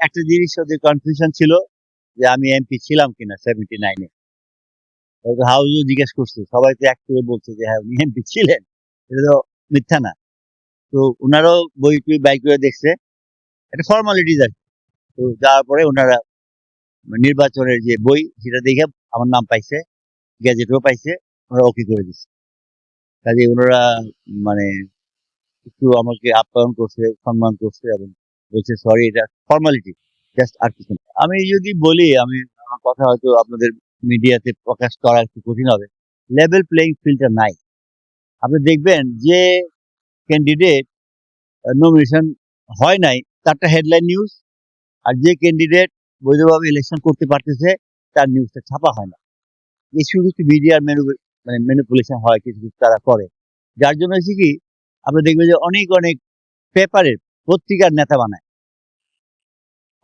একটা জিনিস ওদের কনফিউশন ছিল যে আমি এমপি ছিলাম কিনা 79-এ। হাউজও জিজ্ঞেস করছে, সবাই তো এক করে বলছে যে হ্যাঁ উনি এমপি ছিলেন, এটা তো মিথ্যা না। তো ওনারাও বই টই বাই করে দেখছে, একটা ফর্মালিটিস আর কি। তো যাওয়ার পরে ওনারা নির্বাচনের যে বই সেটা দেখে আমার নাম পাইছে, গ্যাজেটও পাইছে, ওনারা ওকে করে দিচ্ছে। কাজে ওনারা মানে একটু আমাকে আপ্যায়ন করছে, সম্মান করছে এবং বলছে সরি, এটা ফর্মালিটি, জাস্ট, আর কিছু না। আমি যদি বলি, আমার কথা হয়তো আপনাদের মিডিয়াতে প্রকাশ করা একটু কঠিন হবে। লেভেল প্লেইং ফিল্ডটা নাই। আপনি দেখবেন যে ক্যান্ডিডেট নমিনেশন হয় নাই তারটা হেডলাইন নিউজ, আর যে ক্যান্ডিডেট বৈধভাবে ইলেকশন করতে পারতেছে তার নিউজটা ছাপা হয় না। কিছু কিছু মিডিয়ার মানে ম্যানিপুলেশন হয়, কিছু কিছু তারা করে, যার জন্য হচ্ছে কি আপনি দেখবেন যে অনেক অনেক পেপারের পত্রিকার নেতা বানায়,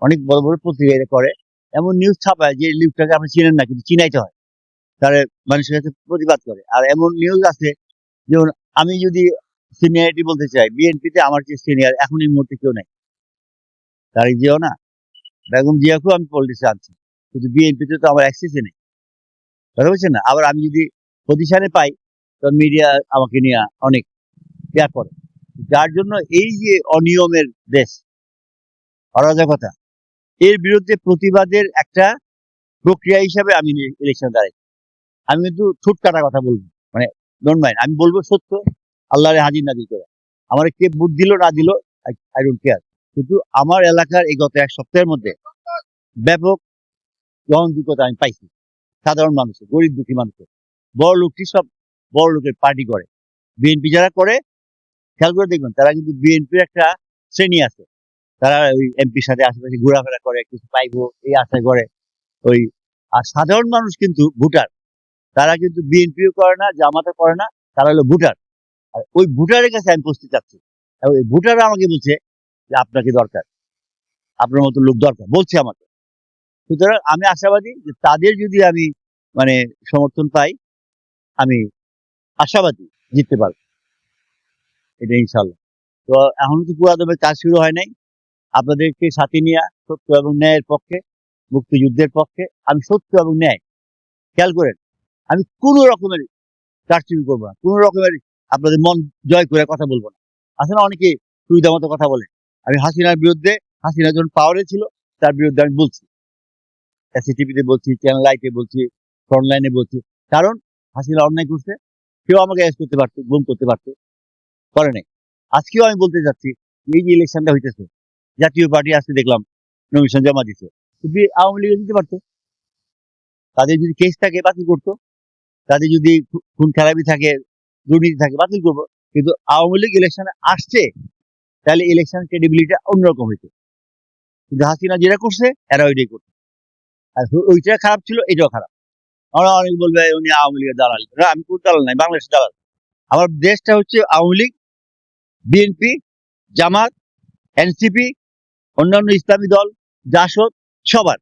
অনেক বড় বড় পত্রিকা এটা করে, এমন নিউজ ছাপায় যে নিউজটাকে আপনি চিনেন না, কিন্তু চিনাইতে হয়, তারা মানুষের কাছে প্রতিবাদ করে। আর এমন নিউজ আছে, যেমন আমি যদি সিনিয়রিটি বলতে চাই, বিএনপিতে আমার যে সিনিয়র এখন এই মুহূর্তে কেউ নেই, তারিক জিয়াও না, বেগম জিয়াকেও আমি পলিটিক্সে আনছি, কিন্তু বিএনপিতে তো আমার অ্যাক্সেসই নেই, কথা বলছেন না। আবার আমি যদি পজিশনে পাই, তখন মিডিয়া আমাকে নিয়ে অনেক কেয়ার করে, যার জন্য এই যে অনিয়মের দেশ, অরাজকতা, এর বিরুদ্ধে প্রতিবাদের একটা প্রক্রিয়া হিসাবে আমি ইলেকশন দাঁড়াই। আমি কিন্তু ঠোঁট কাটা কথা বলবো, মানে ডোন্ট মাইন্ড, আমি বলবো সত্য, আল্লাহরে হাজির নাজির করে। আমার কে ভোট দিল না দিল, আই ডোন্ট কেয়ার। কিন্তু আমার এলাকার এই গত এক সপ্তাহের মধ্যে ব্যাপক গ্রহণযোগ্যতা আমি পাইছি, সাধারণ মানুষের, গরিব দুঃখী মানুষের। বড় লোকটি সব বড় লোকের পার্টি করে, বিএনপি যারা করে, খেয়াল করে দেখবেন, তারা কিন্তু বিএনপির একটা শ্রেণী আছে, তারা ওই এমপির সাথে আশেপাশে ঘোরাফেরা করে, কিছু পাইবো এই আশায় করে ওই। আর সাধারণ মানুষ কিন্তু ভোটার, তারা কিন্তু বিএনপিও করে না, জামাতে করে না, তারা হলো ভোটার। আর ওই ভোটারের কাছে আমি পৌঁছতে চাচ্ছি, এবং ওই ভোটাররা আমাকে বলছে যে আপনাকে দরকার, আপনার মতো লোক দরকার, বলছে আমাকে। সুতরাং আমি আশাবাদী যে তাদের যদি আমি মানে সমর্থন পাই, আমি আশাবাদী জিততে পারবো, এটা ইনশাল্লাহ। তো এখনো তো পুরো দমে কাজ শুরু হয় নাই। আপনাদেরকে সাথে নিয়ে সত্য এবং ন্যায়ের পক্ষে, মুক্তিযুদ্ধের পক্ষে, আমি সত্য এবং ন্যায়, খেয়াল করেন, আমি কোনো রকমের কারচুপি করবো না, কোনো রকমের আপনাদের মন জয় করে কথা বলবো না। আসলে অনেকে সুবিধা মতো কথা বলে। আমি হাসিনার বিরুদ্ধে, হাসিনা যখন পাওয়ারে ছিল তার বিরুদ্ধে আমি বলছি, এসিটিভিতে বলছি, চ্যানেল আইতে বলছি, ফ্রন্টলাইনে বলছি, কারণ হাসিনা অন্যায় করছে, কেউ আমাকে অ্যারেস্ট করতে পারতো, গুম করতে পারতো, করে নাই। আজকেও আমি বলতে চাচ্ছি, এই যে ইলেকশনটা হইতেছে, জাতীয় পার্টি আজকে দেখলাম নমিনেশন জমা দিচ্ছে, আওয়ামী লীগে দিতে পারতো, তাদের যদি কেস থাকে বাতিল করতো, তাদের যদি খুন খারাপি থাকে, দুর্নীতি থাকে, বাতিল করবো। কিন্তু আওয়ামী লীগ ইলেকশনে আসছে, তাহলে ইলেকশন ক্রেডিবিলিটি অন্যরকম হইতো। কিন্তু হাসিনা যেটা করছে এরা ওইটাই করছে, আর ওইটা খারাপ ছিল, এটাও খারাপ। আমরা অনেক বলবে উনি আওয়ামী লীগের দালাল, আমি কোন দালাল নাই, বাংলাদেশের দালাল। আমার দেশটা হচ্ছে আওয়ামী লীগ, বিএনপি, জামাত, এনসিপি, অন্যান্য ইসলামী দল, জাসদ, সবার,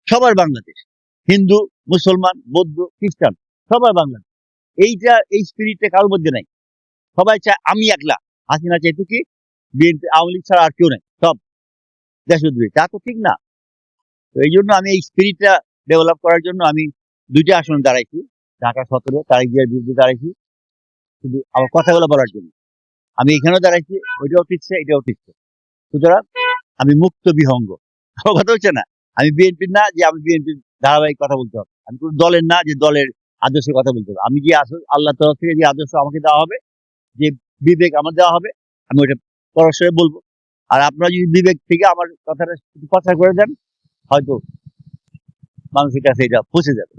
সবার বাংলাদেশ, হিন্দু, মুসলমান, বৌদ্ধ, খ্রিস্টান, সবার বাংলাদেশ। এইটা, এই স্পিরিটটা কারোর মধ্যে নাই। সবাই চায় আমি একলা, হাসিনা চাইতো কি বিএনপি আওয়ামী লীগ ছাড়া আর কেউ নাই, সব দেশদ্রোহী, তা তো ঠিক না। তো এই জন্য আমি এই স্পিরিটটা ডেভেলপ করার জন্য আমি দুইটা আসনে দাঁড়াইছি, ঢাকা 17 তারিখ জিয়ার বিরুদ্ধে দাঁড়াইছি, শুধু আমার কথাগুলো বলার জন্য। আমি এখানেও দাঁড়াইছি, ওইটাও ঠিকছে, এটাও ঠিকছে। সুতরাং আমি মুক্ত বিহঙ্গ, আমার কথা হচ্ছে না। আমি বিএনপির না যে আমি বিএনপির ধারাবাহিক কথা বলতে হবে, আমি কোন দলের না যে দলের আদর্শের কথা বলতে হবে। আমি যে আল্লাহ তরফ থেকে যে আদর্শ আমাকে দেওয়া হবে, যে বিবেক আমার দেওয়া হবে, আমি ওইটা পরস্পরে বলবো। আর আপনারা যদি বিবেক থেকে আমার কথাটা প্রচার করে দেন, হয়তো মানুষের কাছে এটা পৌঁছে যাবে।